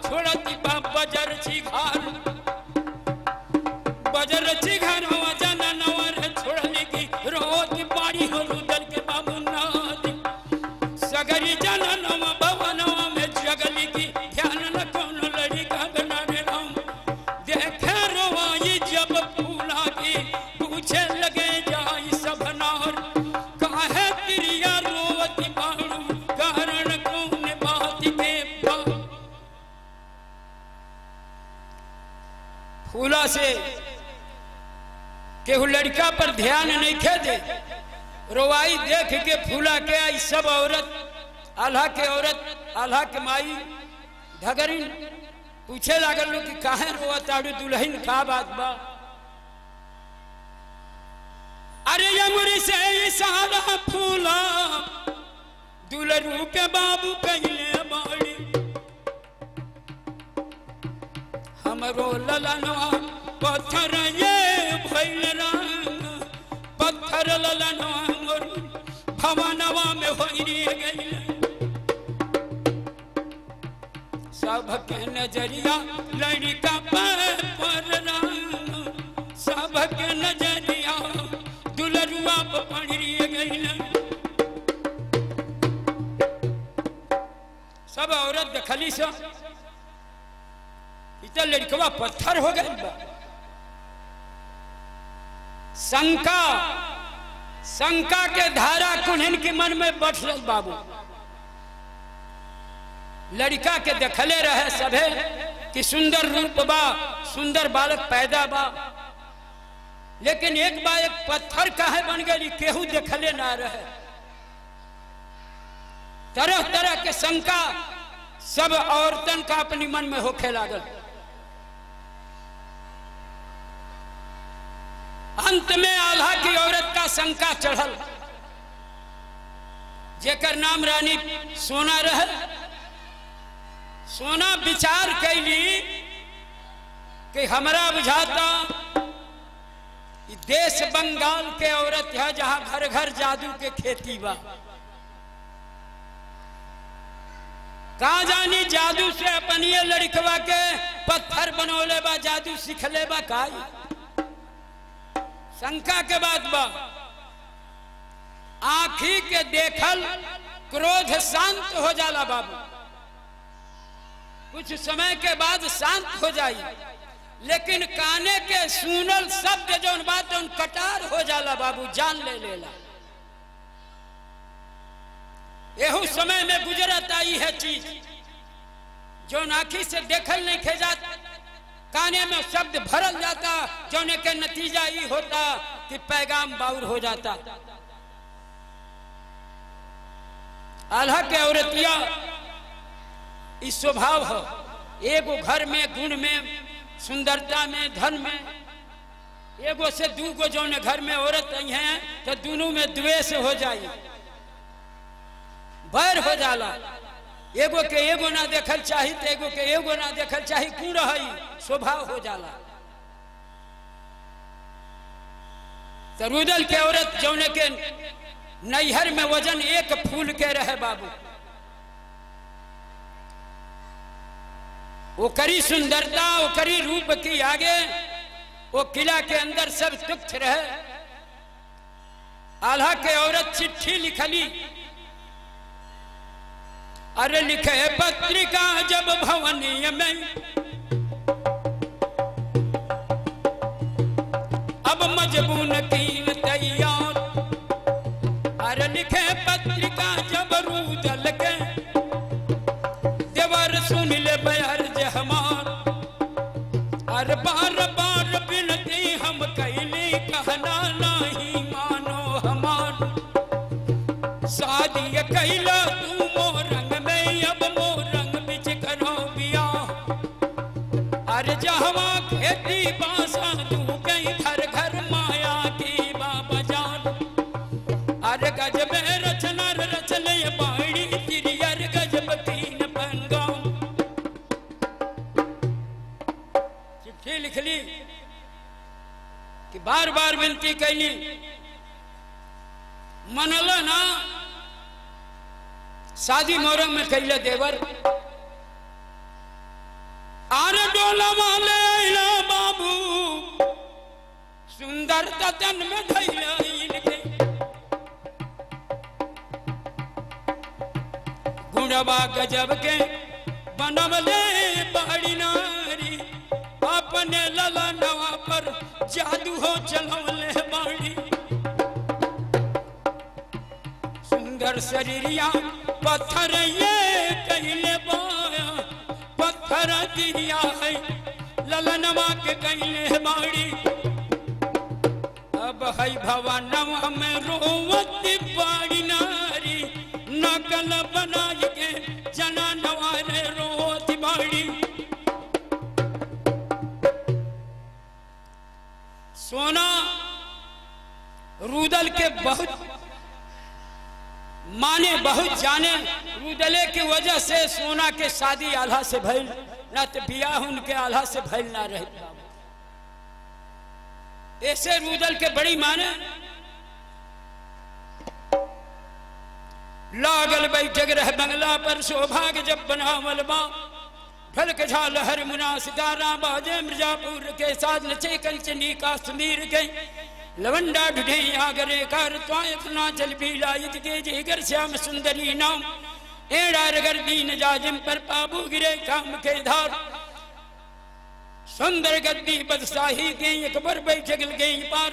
छोड़ती बा बजर छी घर हवा जाना नवर छोड़ने की रोत बाड़ी हो रुदल के बाबू नाथ सगरी जाना नवा भवनवा में जगली की ध्यान न कौन लड़ी का बना रे राम देखे रोवाई जब फूला की पूछे लगे जाई सब नार काहे तिरिया रोवती बाड़ू कारण कौन बात के बा फूला से केहू लड़का पर ध्यान नहीं खे दे रोवाई देख के फूला के आई सब औरत आल्हा के माई धगरी पूछे लागल लोग कि काहे रोवा ताड़ू दुल्हन का बात बा अरे यमुरी से इशारा फूला दुलरू के बाबू कहले बाड़ी हमरो ललनवा पत्थर ये भइल रंग पत्थर ललनवा मोर भवनवा में होइरी गइल सबके नजरिया लड़का पर रंग सबके नजरिया दुलरुआ पर पड़ी गइल सब औरत देखली से इतना लड़कवा पत्थर हो गई बा शंका के धारा कुन्हन के मन में बैठल बाबू लड़का के देखले रहे सभे कि सुंदर रूप बा सुंदर बालक पैदा बा लेकिन एक बा एक पत्थर काहे बन गई केहू देखले ना रहे तरह तरह के शंका सब औरतन का अपनी मन में होखे लागल अंत में आल्हा की औरत का शंका चढ़ल जेकर नाम रानी सोना रहे सोना विचार कैली कि हमरा बुझाता देश बंगाल के औरत है जहां घर घर जादू के खेती बा कहा जानी जादू से अपनी लड़कवा के पत्थर बनौले बा जादू सिखले बा काई शंका के बाद बा आँखी के देखल क्रोध शांत हो जाला बाबू कुछ समय के बाद शांत हो जाई लेकिन काने के सुनल शब्द जौन बात जौन कटार हो जाला बाबू जान ले लेला एहू समय में गुजरत आई है चीज जौन आँखी से देखल नहीं खे जात काने में शब्द भरल जाता जौने के नतीजा ये होता कि पैगाम बाउर हो जाता आल्हा के औरतिया इस स्वभाव है एगो घर में गुण में सुंदरता में धन में एगो से दूगो जौने घर में औरत आई हैं तो दोनों में द्वेष हो जाए बैर हो जाला एगो के एगो ना देखल चाही तो एगो के एगो ना देखल चाही क्यों रही स्वभाव हो जाला तरुदल के औरत जौने के नैहर में वजन एक फूल के रहे बाबू वो करी सुंदरता वो करी रूप की आगे वो किला के अंदर सब तुच्छ रहे आल्हा के औरत चिट्ठी लिखली अरे लिखे पत्रिका जब भवनीय में अब मजबून कीन तैयार अरे लिखे पत्रिका जब रूदल के देवर सुन ले बयार हमार अरे बार बार बिनती हम कैली कहना नहीं मानो हमार शादी कैला तू मोरंग में अब मोरंग बिच करो बिया अरे जहवा खेती बासा तू कहीं घर घर माया की बाबा जान अरे गजब रचना रचले बाड़ी तिरियर गजब तीन पंगा चिट्ठी लिख ली कि बार बार विनती कैली मनल ना शादी मोरंग में कैले देवर टोलवा ले बाबू सुंदर तन में धैले इनके गुणवा गजब के बनवले बाड़ी नारी अपने ललनवा पर जादू हो चलवले बाड़ी सुंदर शरीरिया पत्थर ये कहले बाया पत्थर दिया है ललनवा के कहले बाड़ी अब है भवनवा में रोवती बाड़ी नारी नकल बनाई के जना नवारे रोवती बाड़ी सोना रुदल के बहुत माने बहुत जाने रुदले की वजह से सोना के शादी आल्हा से भइल ना तो बियाह उनके आल्हा से भइल ना रहे ऐसे रुदल के बड़ी माने लागल बैठक रह बंगला पर सौभाग्य जब बनावल बा फलक झाल हर मुना सितारा बाजे मिर्जापुर के साथ नचे कंचनी काश्मीर के लवंडा ढूढ़े आगरे कर त्वायतना चल भी लायत के जिगर श्याम सुंदरी नाम एड़ा रगर दीन जाजिम पर पाबू गिरे काम के धार सुंदर गद्दी बदशाही के अकबर बैठे गई पार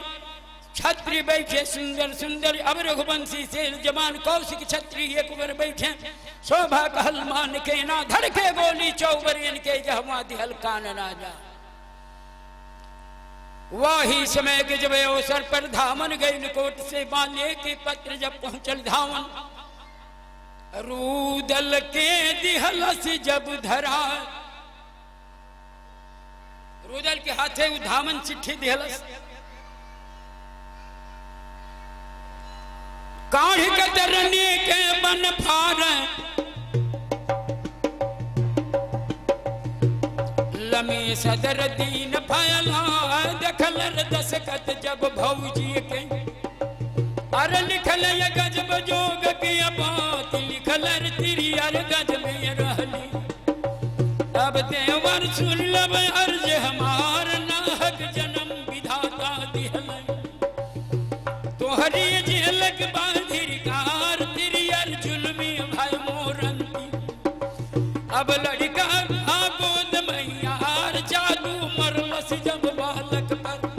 छत्री बैठे सुंदर सुंदर अब रघुवंशी से जवान कौशिक छत्री अकबर बैठे शोभा कहल मान के ना धड़के गोली चौबर इनके जहवा दिहल कान राजा वही समय के जब अवसर पर धामन गई कोट से बाले के पत्र जब पहुंचल धावन रुदल के दिहलस जब धरा रुदल के हाथे धामन चिट्ठी दिहलस काढ़ कतरनी के बन फार लमी सदर दीन फैला देखल दसकत जब भौजी के अरे लिखल ये गजब जोग की बात लिखल तिरी अर गज में रहली अब देवर सुन लब अर्ज हमार नाहक जन्म विधाता दिहल तोहरी जेलक बाधिरकार तिरी अर जुल्मी भाई मोरंती अब लड़का गोद मैयार जादू मरलस जब बालक पर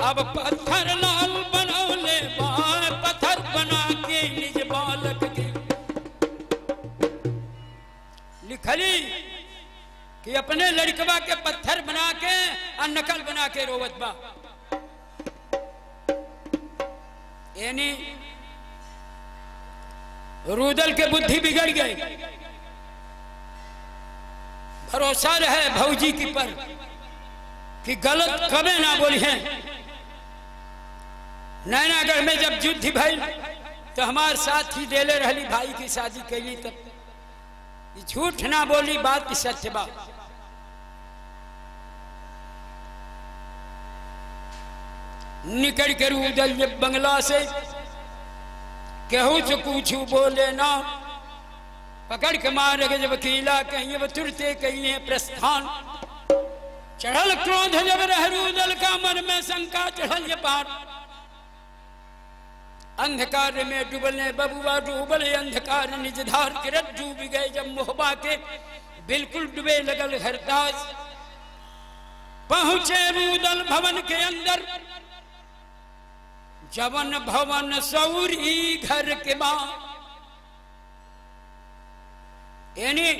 अब पत्थर लाल बनौले बाय पत्थर बना के निज बालक के लिखली कि अपने लड़कवा के पत्थर बना के और नकल बना के रोवत बा यानी रुदल के बुद्धि बिगड़ गई भरोसा रहे भौजी की पर कि गलत कभी ना बोली है नैनागढ़ में जब युद्ध भइल तो हमारे साथ ही देले रहली भाई की शादी कैली तब झूठ ना बोली बात सत्य बा निकल के रुदल जब बंगला से केहू से कुछ बोले ना पकड़ के मार के जब अकेला कहीं वो तुरते कहीं प्रस्थान चढ़ल क्रोध जब रह रुदल का मन में शंका चढ़ल ये पार अंधकार में डूबले बबुआ डूबले अंधकार निजधार के रत डूब गए जब मोहबा के बिल्कुल डूबे लगल हरदास पहुंचे रुदल भवन के अंदर जवन भवन सौरी घर के बाद यानी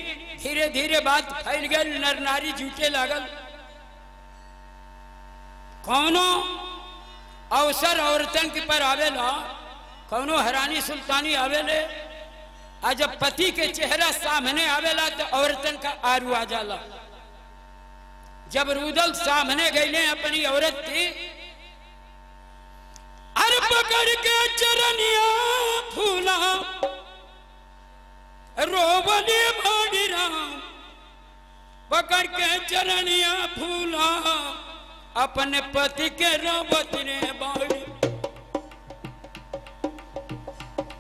धीरे धीरे बात फैल गई नर नारी जूटे लागल कौनो अवसर औरतन के पर आवेला कौनो हरानी सुल्तानी आवेले आज जब पति के चेहरा सामने आवेला तो औरतन का आरू आ जाला जब रुदल सामने गईले अपनी औरत की अर पकड़ के चरनिया फूला रोवले भाड़ी राम पकड़ के चरनिया फूला अपने पति के रोवत ने बाड़ी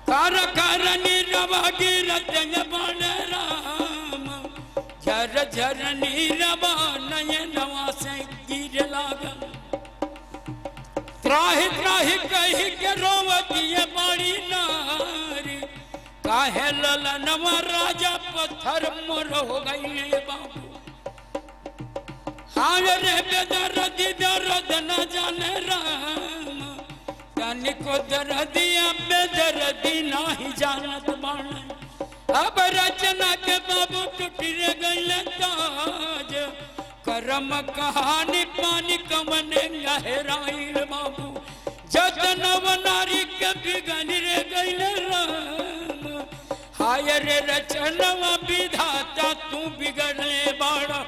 कार कारनी रवा गिरत बन राम झर झर झर नीरवा नयनवा से गिर लागल। त्राहि त्राहि कही के रोवतिए बड़ी नारी, काहे ललनवा राजा पत्थर मोर हो गईले बाबू। हाँ रे बेदर्दी दर्द न जाने राम, तनिको दर्दिया बेदर्दी नाही जानत बाण। अब रचना के बाबू टूटी रे गईले ताज, करम कहानी पानी कमने गहराइल बाबू। जतनव नारी के बिगन रे गईले राम, हाय रे रचनवा विधाता तू बिगड़ले बाड़ा।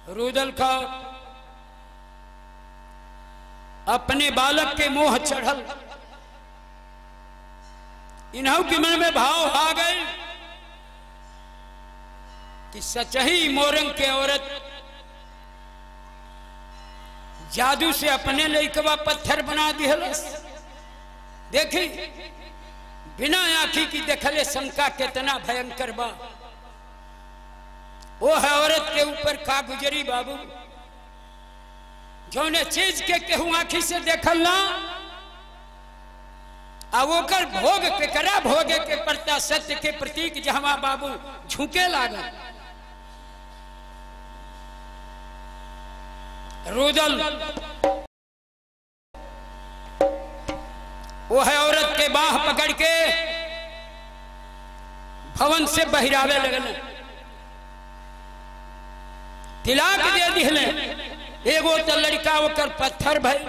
रुदल का अपने बालक के मोह चढ़ल, इन्हों के मन में भाव आ गए कि सचही मोरंग के औरत जादू से अपने लइकवा पत्थर बना दिहलस। देखी बिना आंखी की देखले शंका कितना भयंकर बा। वो है औरत के ऊपर का गुजरी बाबू, जौने चीज के केहू आंखी से देखल ना, अब ओकर भोग पे करा भोगे के पड़ता सत्य के प्रतीक जहवा बाबू झुके लागा। रुदल वो है औरत के बाह पकड़ के भवन से बहिरावे लगल, तिलाक दे दिहले। एगो तो लड़का ओकर पत्थर भई,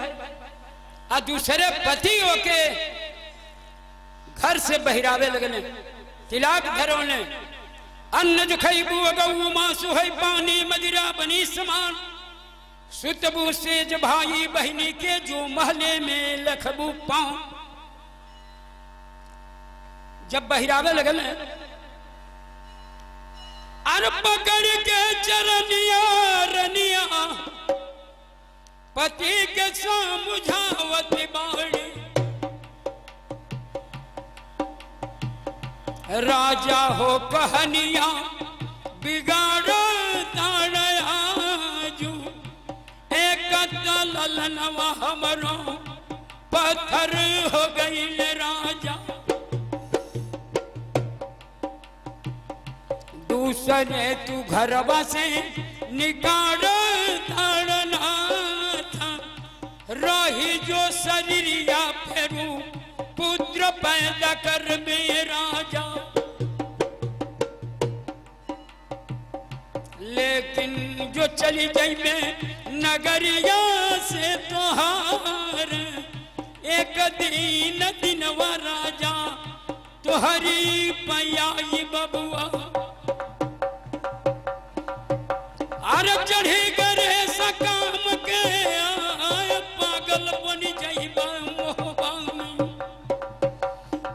आ दूसरे पति ओके घर से बहिरावे लगले। तिलाक धरोने अन्न जो खैबू गऊ मासु है पानी मदिरा बनी समान, सुतबू सेज भाई बहनी के जो महले में लखबू पाऊं। जब बहिरावे लगल अर पकड़ के चरनिया रनिया पति के समझावत बाड़ी। राजा हो कहनिया बिगाड़ ताड़ाजू, एक ललनवा हमरो पत्थर हो गई राजा। दूसरे तू घरवा से निकाल ताड़ना था, रही जो शरीरिया फेरू पुत्र पैदा कर मेरा जा। लेकिन जो चली जाइबे नगरिया से तोहार, एक दिन दिनवा राजा तोहरी पयाई बबुआ। अरे चढ़ी करे सकाम के आय पागल बनी जाइबा मोहबा में।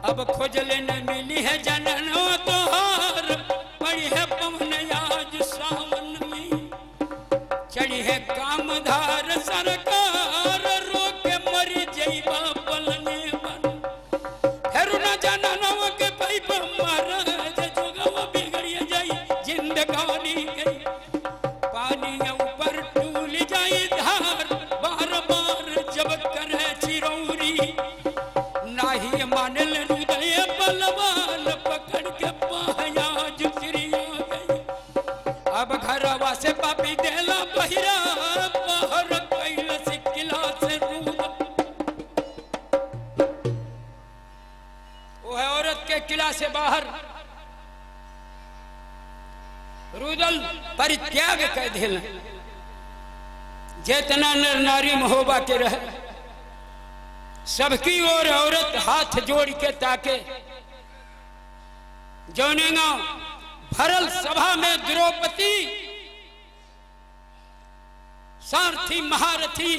अब खोजले न मिली है जननो तोहार, पड़ी है पवन आज सावन में। चढ़ी है कामधार सरकार, रोके मरी जाइबा पलने पर। फिर न जननो के पैप महाराज जोगवा बिगड़ जाई जिंदगानी गई। पानी ऊपर टूल जाई धार, बार बार जब करे चिरौरी। नाही मानल हृदय बलवान, पकड़ के पाया जुसरिया गई। अब घरवा से पापी देला बहिरा, बाहर कैल से किला से रूद। वो है औरत के किला से बाहर रुदल परित्याग कह दिल। जितना नर नारी महोबा के रहे, सबकी ओर औरत हाथ जोड़ के ताके। जौनेगा भरल सभा में द्रौपदी सारथी महारथी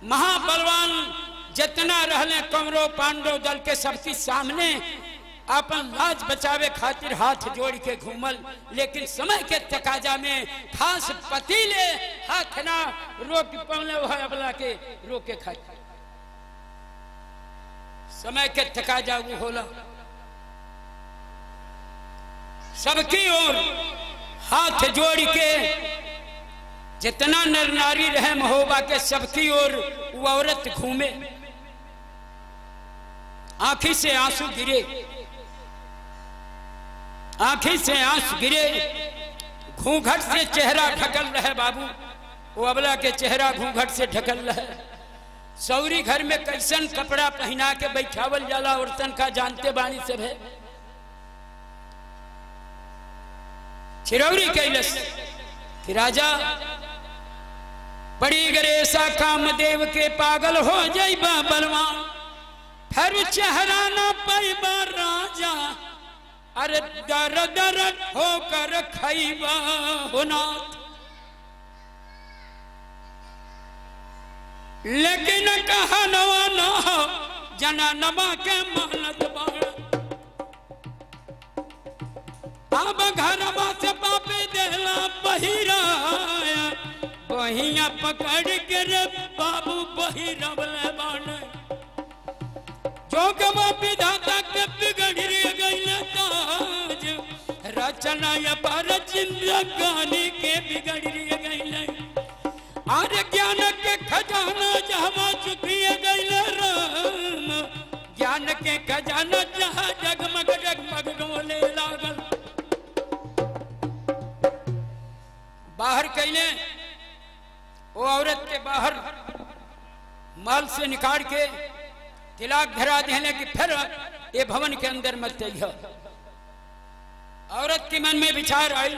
महाबलवान जितना रहले कौरव पांडव दल के सबके सामने अपन लाज बचावे खातिर हाथ जोड़ के घूमल। लेकिन समय के तकाजा में खास पति ले हाथ ना रोक पवले अबला के रोके खातिर। समय के तकाजा वो होला। सबकी ओर हाथ जोड़ के जितना नर नारी रहे महोबा के सबकी ओर वो औरत घूमे, आंखी से आंसू गिरे, आंखी से आंसू गिरे, घूंघट से चेहरा ढकल रहे बाबू, वो अबला के चेहरा घूंघट से ढकल रहे। सौरी घर में कैसन कपड़ा पहना के बैठावल जाला औरतन का जानते बानी सब है। चिरौरी कैलस कि राजा बड़ी गरेसा कामदेव के पागल हो जाइबा बलवान, फिर चेहरा न पैबा राजा, अरे दर दर होकर खैबा होना। लेकिन कहा नवा न जना नमा के मानत बाण, अब घरवा से पापे देला बहिराया, बहिया पकड़ के रे बाबू बहिरवले बाण। जो गवा विधाता के बिगड़ गई ताज, रचना या पर जिंदगानी के बिगड़ गई। आर ज्ञान के खजाना जहाँ चुकिए गई राम, ज्ञान के खजाना जहाँ जगमग जगमग डोले लागल। बाहर कैले वो औरत के बाहर माल से निकाल के तिलाक धरा देने की, फिर ये भवन के अंदर मत जाइए। औरत के मन में विचार आई,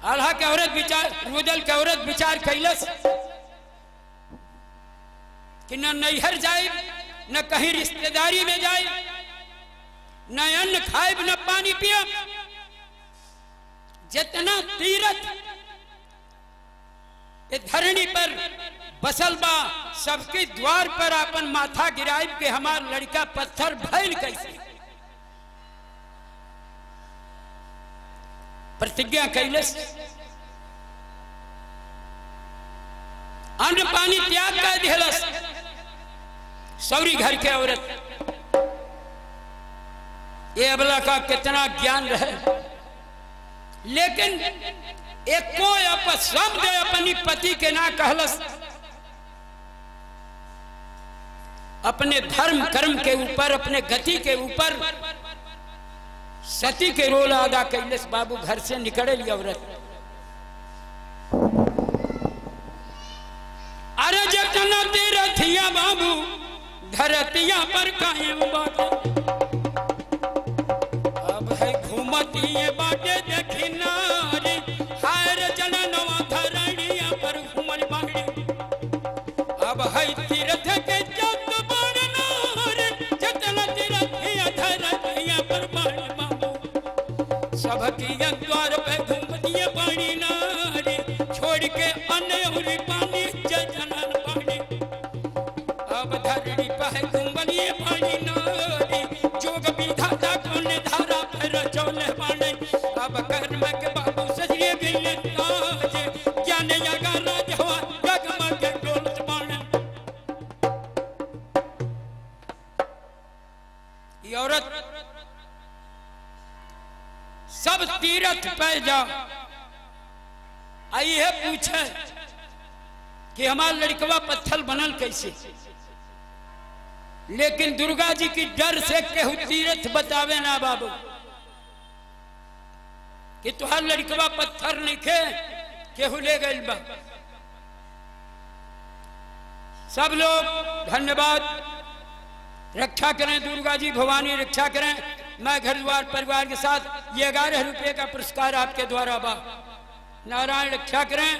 आल्हा के औरत विचार, रुदल के औरत विचार कैलस कि न नैहर जाए, न कहीं रिश्तेदारी में जाए, न अन्न खाए न पानी पिया, जितना तीरथ ये धरणी पर बसल बा सबके द्वार पर अपन माथा गिराइब के हमार लड़का पत्थर भैल कैसे। प्रतिज्ञा कैलस, अन्न पानी त्याग कर दिलस। सौरी घर के औरत, ये अबला का कितना ज्ञान रहे, लेकिन एक को शब्द अपनी पति के ना कहलस, अपने धर्म कर्म के ऊपर, अपने गति के ऊपर सती के रोल अदा कैलस। बाबू घर से निकले ली औरत, अरे जतना तीरथिया बाबू धरतिया पर कायम बाटे, अब है घूमती ये बाटे देखी नारी, हायर जननवा धरणिया पर घूमल बाड़ी। अब है तीरथ के जग बड़ नारी, जतना तीरथिया धरतिया पर बाड़ी बाबू, सबकी द्वार पे घूमती ये बाड़ी नारी, छोड़ के अन्न और पानी जनन बाड़ी। अब धरणी पे घूमल ये बाड़ी नारी, जोग विधाता को धारा पर चौले बाड़ी। अब कर्म के बाबू सजिए गिले ताज, ज्ञान जगा राजवा जगमग डोलत बाण। ये औरत सब तीरथ पे जा आई है, पूछे कि हमारा लड़कवा पत्थर बनल कैसे, लेकिन दुर्गा जी की डर से केहू तीरथ बतावे ना बाबू कि तुहार लड़कवा पत्थर नहीं खे, केहू ले गई बा। सब लोग धन्यवाद, रक्षा करें दुर्गा जी भवानी रक्षा करें। मैं घर द्वार परिवार के साथ ये 11 रुपये का पुरस्कार आपके द्वारा बा, नारायण रक्षा करें।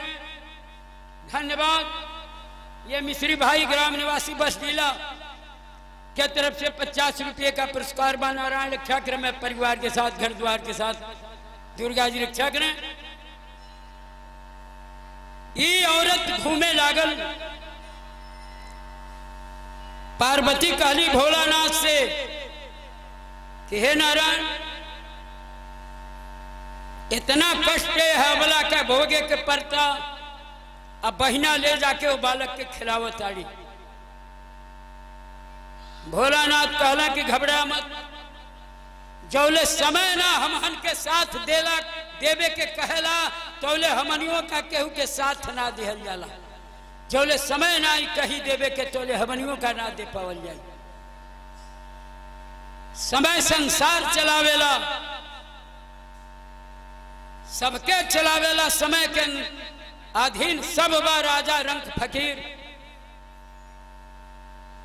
धन्यवाद। ये मिश्री भाई ग्राम निवासी बस जिला के तरफ से 50 रुपये का पुरस्कार बा, नारायण रक्षा करें। मैं परिवार के साथ घर द्वार के साथ दुर्गा जी रक्षा करें। ये औरत घूमे लागल, पार्वती कहली भोलानाथ से कि हे नारायण, इतना कष्ट है बोला के भोगे के पड़ता, अब बहिना ले जाके वो बालक के खिलावत आड़ी। भोलानाथ कहला कि घबरा मत, जौले समय ना हमहन के साथ देला देवे के कहला तौले हमनियों का केहू के साथ ना दिहल जाला। जौले समय ना कही देवे के तौले हमनियों का ना दे पावल जाए। समय संसार चलावेला, सबके चलावेला, समय के अधीन सब बा राजा रंग फकीर।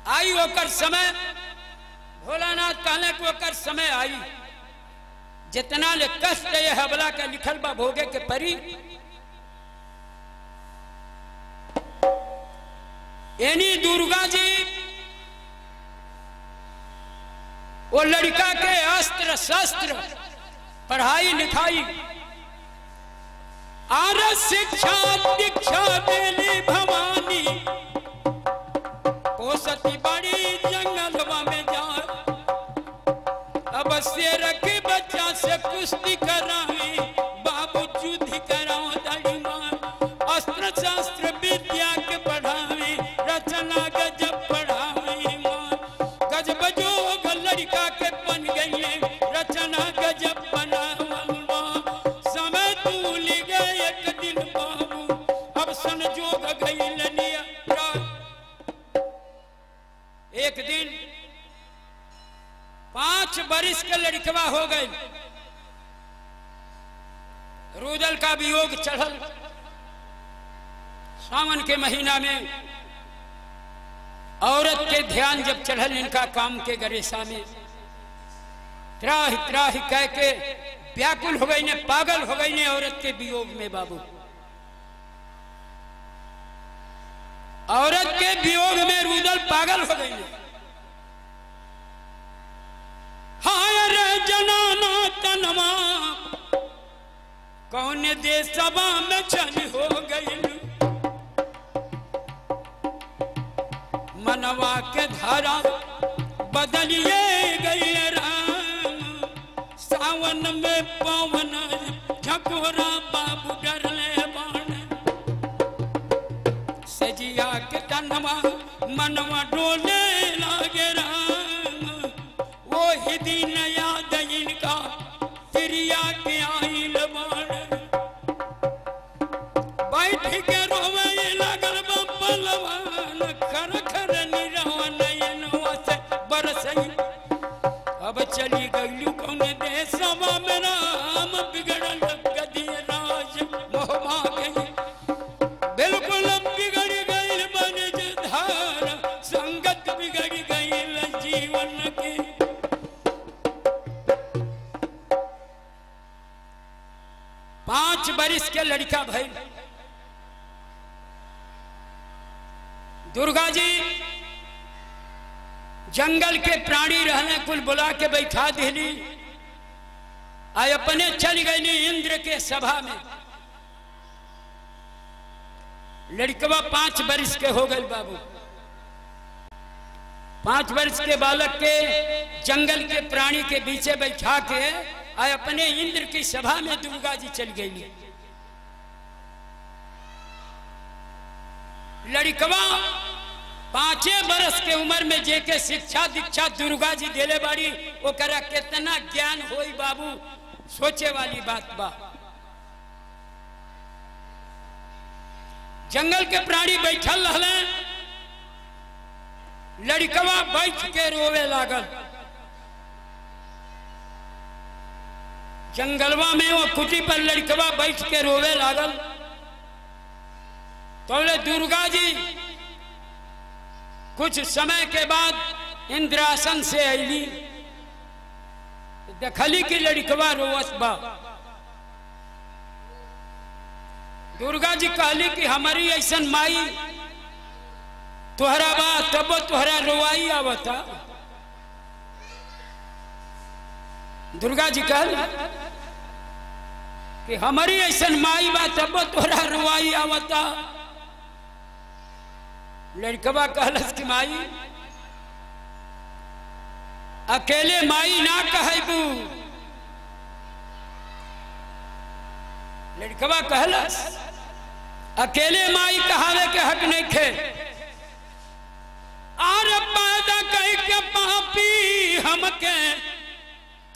आई ओकर समय, भोलानाथ कहले कि ओकर समय आई, जितना ले कष्ट ये हबला का लिखल बा भोगे के परी। एनी दुर्गा जी वो लड़का के अस्त्र शस्त्र पढ़ाई लिखाई आर शिक्षा दीक्षा देली भवानी। पोसती बड़ी जंगलवा में जा, अब शेर के बच्चा से कुश्ती करावी, बाबू युद्ध कराओ दड़ी मार। अस्त्र शास्त्र विद्या के पढ़ावी, रचना गजब पढ़ावी मार। गजब जोग लड़का के बन गई, रचना गजब बनावल मार। समय तूल गए एक दिन बाबू, अब संजोग गई लनिया। एक दिन 5 बरिस के लड़कवा हो गए, रुदल का वियोग चढ़ल। सावन के महीना में औरत के ध्यान जब चढ़ल इनका काम के गरेसा में, त्राहि त्राहि कह के व्याकुल हो गई ने, पागल हो गई ने औरत के वियोग में। बाबू औरत के वियोग में रुदल पागल हो गई ने। हाय रे जनाना तनवा, कौन देशवा में छन हो गई। मनवा के धारा बदलिए गई राम, सावन में पवन झकोरा बाबू डरले बाण। सजिया के तनवा मनवा डोले लागे राम, वो ही दिन याद इनका प्रिया के आइल बाण। बैठ के रोवे लगल बलवान, खर खर निरवा नयनवा से बरसई। अब चली गई कौन देशवा में राम, बिगड़ल गदी राज मोहमा गई। बिल्कुल बिगड़ गई बनज धार, संगत बिगड़ गई जीवन की। 5 बरिस के लड़का भाई दुर्गा जी जंगल के प्राणी रहने कुल बुला के बैठा दिली। आय अपने चल गई इंद्र के सभा में। लड़कवा 5 बरिस के हो गए बाबू। 5 वर्ष के बालक के जंगल के प्राणी के बीचे बैठा के आय अपने इंद्र की सभा में दुर्गा जी चल गई। लड़कवा 5 बरस के उम्र में जेके शिक्षा दीक्षा दुर्गा जी देले बाड़ी, वो करा कितना ज्ञान होई बाबू, सोचे वाली बात बा। जंगल के प्राणी बैठल रहले, लड़कवा बैठ के रोवे लागल। जंगलवा में वो कुटी पर लड़कवा बैठ के रोवे लागल। तो दुर्गा जी कुछ समय के बाद इंद्रासन से अली, देखली कि लड़कवा रोवत बा। दुर्गा जी कहली कि हमारी ऐसन माई तुहरा बा, तब तुहरा रोवाई आवता। दुर्गा जी कहल कि हमारी ऐसन माई बा, तब तुहरा रोवाई आवता। लड़कवा कहलस कि माई अकेले माई ना कहबू। लड़कवा कहलस अकेले माई कहावे के हक नहीं थे। आर पैदा कह के पापी हमके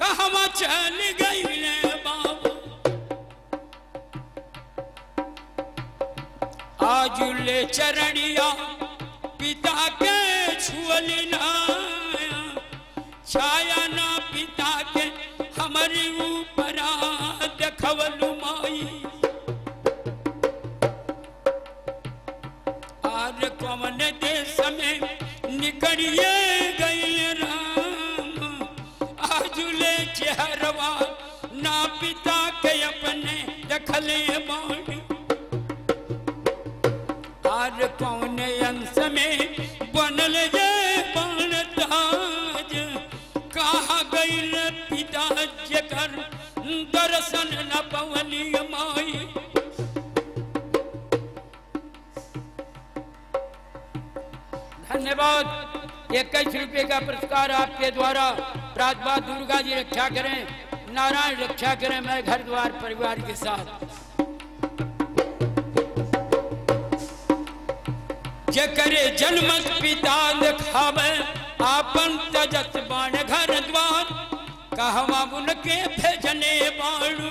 कहवा चल गई ले बाबू आजुले चरणिया पिता के छुअली ना छाया ना पिता के हमारी ऊपर देखवलु माई आज कौन देश में निकलिए गई राम आजुले चेहरवा ना पिता के अपने देखले माई आज कौन अंश में बनल ये बनताज कहा गईल पिता जकर दर्शन न पवनी माई धन्यवाद। 21 रुपये का पुरस्कार आपके द्वारा प्रातः दुर्गा जी रक्षा करें, नारायण रक्षा करें, मैं घर द्वार परिवार के साथ। जकरे जन्म पिता दिखावे आपन तजत बाण घर द्वार कहवा उनके भेजने बाणु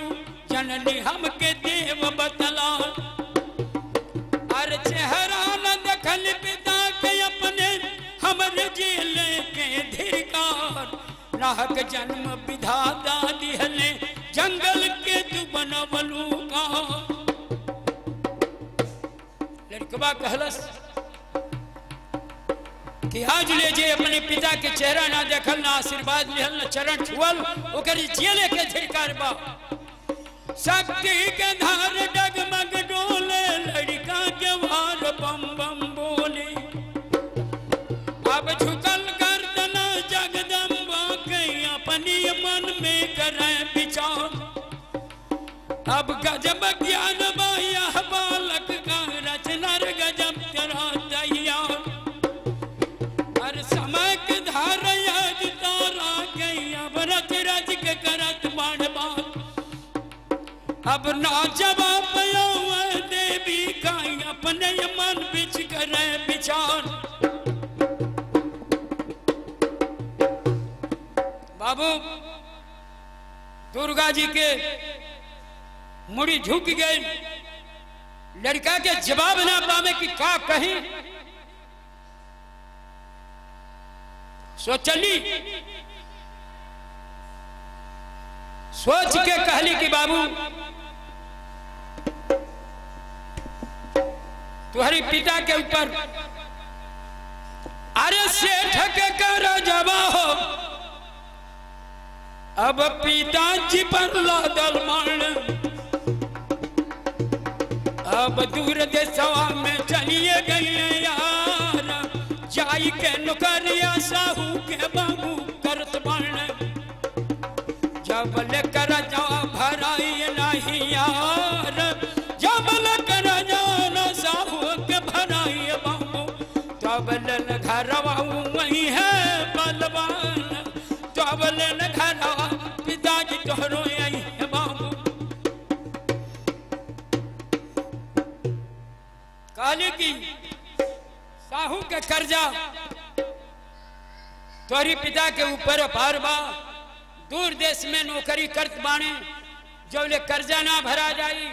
जननी हमके देव बतला अर चेहरा न देखल पिता के अपने हमरे जेल के धिकार नाहक जन्म विधाता दिहले जंगल के तू बनवलू का लड़कवा कहलस कि आज ले जे अपने पिता के चेहरा ना देखल ना आशीर्वाद लिहल ना चरण छुअल ओकर जेले के धिकार बा शक्ति के धार डगमग डोले लड़का के वार बम बम बोले अब झुकल गर्दन जगदम्बा के अपनी मन में करे विचार अब गजब ज्ञान बाया बालक का रचना गजब तेरा तैयार हर समय के धार याद तारा गई अब रच रच के करत बाण बाण अब ना जवाब देवी का अपने मन बिच करे विचार बाबू दुर्गा जी के मुड़ी झुक गई लड़का के जवाब ना पावे कि का कही सोचली सोच के कहली कि बाबू तुम्हारी पिता के ऊपर अरे सेठ के कर जवा हो अब पिताजी पर लादल मान अब दूर देशवा में चलिए गए यार जाई के नौकरिया साहू के बाबू करत बन जब लेकर जाओ भराई नहीं यार जब लेकर जाओ साहू के भराई बाबू तब ले घरवा वही है बलवान तब ले घरवा पिताजी तोहरो यही है बाबू काली की साहू के कर्जा तोरी पिता के ऊपर अपार बा दूर देश में नौकरी करत बाणे जौले कर्जा ना भरा जाई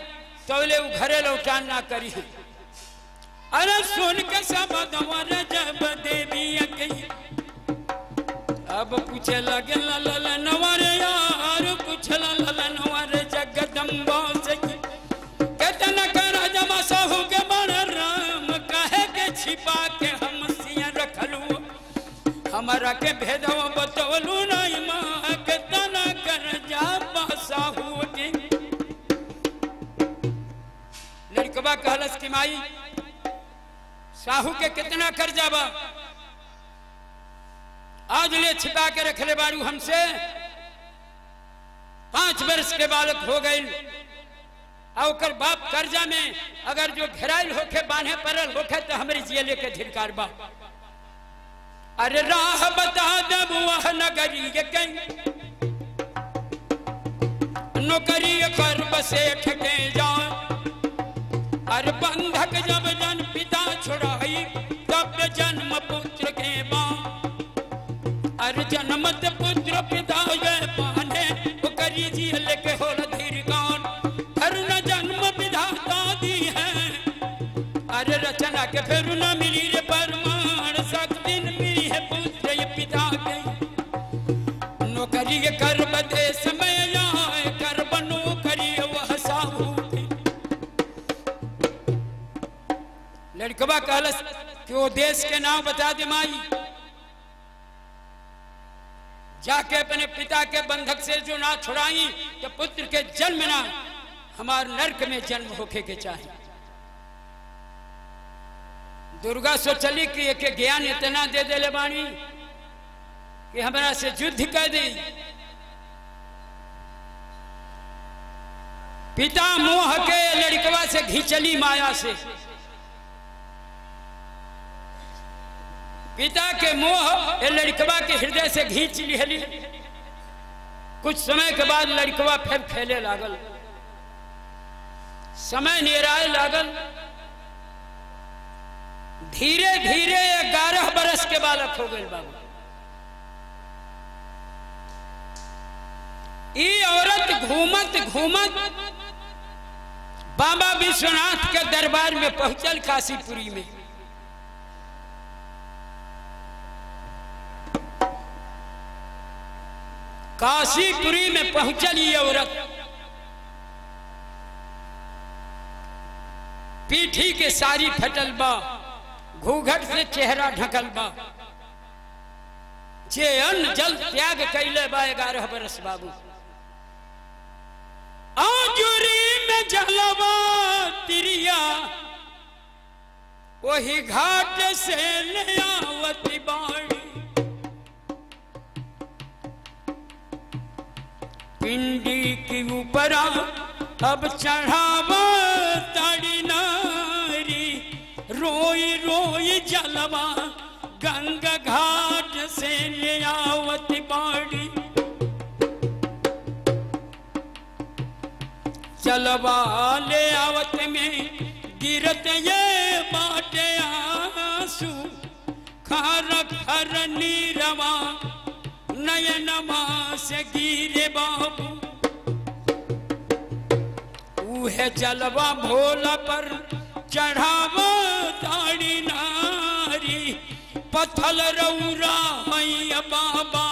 तौले उ घरे लौटान ना करी अरे सुन के सब दवर जब देवी गई अब पूछे लगे ललनवर यार पूछे ललनवर जगदम्बा से कितना कर जमा साहू के बड़ राम कहे के छिपा के हम सिया रखलू हमारा के भेदव बतवलू नहीं माँ कितना कर जा साहू के लड़कवा कहलस कि माई साहू के कितना कर्जा बा आज ले छिपा के रखले बारू हमसे 5 वर्ष के बालक हो गई और बाप कर्जा में अगर जो घेराइल होके बांधे परल होके तो हमारी जेले के धिरकार बा अरे राह बता दब वह नगरी कहीं नौकरी कर बसे ठके जाए अरे बंधक जब जन पिता छुड़ाई तब जन्म पुत्र के बा अरे जन्मत पुत्र पिता पान के फिर न मिली रे परमाण शक्ति मिली है पुत्र ये पिता के नौकरी कर बदे समय आए कर बनो करी वह साहू लड़कवा कहलस कि वो देश के नाम बता दे माई जाके अपने पिता के बंधक से जो ना छुड़ाई तो पुत्र के जन्म ना हमार नरक में जन्म होके के चाहिए। दुर्गा सो चली कि एक ज्ञान इतना दे दे ले बाणी कि हमारा से युद्ध कर दी। पिता मोह के लड़कवा से घिचली माया से पिता के मोह लड़कवा के हृदय से घींच लिहली। कुछ समय के बाद लड़कवा फिर फैले लागल समय नेराए लागल। धीरे धीरे 11 बरस के बालक हो गए बाबू। ये औरत घूमत घूमत बाबा विश्वनाथ के दरबार में पहुंचल काशीपुरी में। काशीपुरी में पहुंचल ये औरत पीठी के सारी फटल बा घूंघट से चेहरा ढकल बा जे अन्न जल त्याग कैले बा 11 बरस बाबू। आजुरी में जलवा तिरिया वही घाट से ले आवती बाड़ी पिंडी की ऊपरा अब चढ़ावा ताड़ी नारी रोई रोई जलवा गंगा घाट से ले आवत बाड़ी। जलवा ले आवत में गिरत ये बाटे आंसू खार खर नीरवा नयनमा से गिरे बाबू। उहे जलवा भोला पर चढ़ावा ताड़ी नारी पत्थर रौरा हैया बाबा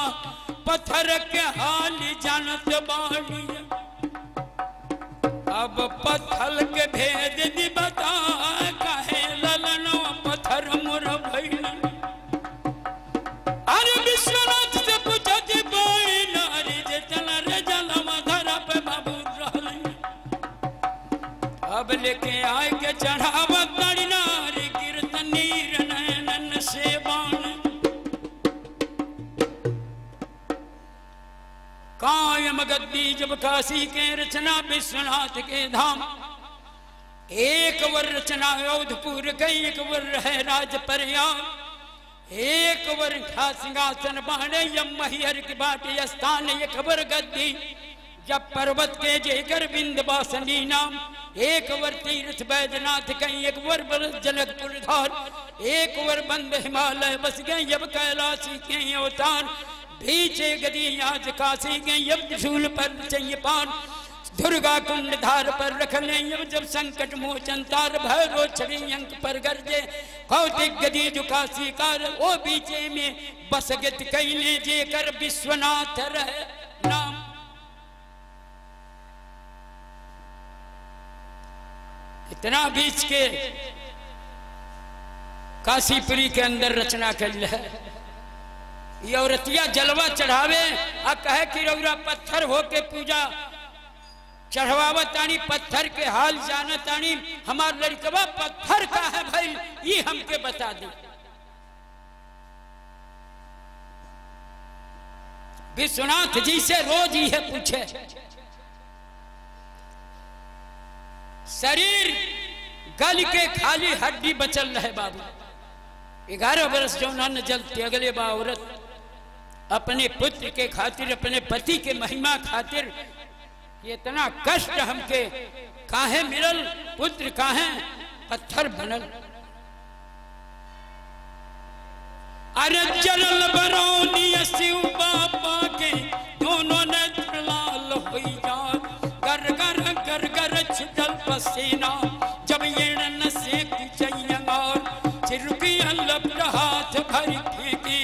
पत्थर के हाल जानत बाड़ी। अब पत्थर के भेद दी बता कहे ललनो पत्थर मोर भइल। अरे विश्वनाथ से पूछत बाई नारी जे चला रे जलवा धरा पे बाबू रहले। अब लेके आए के चढ़ावा ताड़ी नारी गिरत नीर नैनन से बाण। कायम गद्दी जब काशी के रचना विश्वनाथ के धाम। एक वर रचना अवधपुर गई एक वर है राज प्रयाग। एक वर था सिंहासन बाणे यम महियर की बाटी स्थान। एक वर गद्दी जब पर्वत के जेकर विंध्यवासिनी नाम। एक वर तीर्थ बैजनाथ कहीं एक वर जनकपुर धार। एक वर बंद हिमालय बस गए जब कैलाशी के अवतार। पीछे गदी आज काशी गए जब त्रिशूल पर चाहिए पार। दुर्गा कुंड धार पर रख ले जब संकट मोचन तार। भैरो छवि अंक पर गरजे कौतिक गदी जो काशी कार। ओ बीचे में बस गत कैले जे कर विश्वनाथ रहे नाम। इतना बीच के काशीपुरी के अंदर रचना कर है। ये औरतिया जलवा चढ़ावे आ कहे कि रौरा पत्थर होके पूजा चढ़वावा तानी पत्थर के हाल जाना तानी। हमार लड़कवा पत्थर का है भाई ये हमके बता दी। विश्वनाथ जी से रोज ये पूछे। शरीर गल के खाली हड्डी बचल रहे बाबू। 11 बरस जो न जल त्यागले बा औरत अपने पुत्र के खातिर अपने पति के महिमा खातिर। इतना कष्ट हमके काहे मिलल पुत्र काहे पत्थर बनल। अरे जलल बरौनी शिव बाबा के दोनों नेत्र लाल होई जात। गर गर गर गर छिटल पसीना जब ये न से चाहिए और चिरुकियां लपट हाथ भरी फेंकी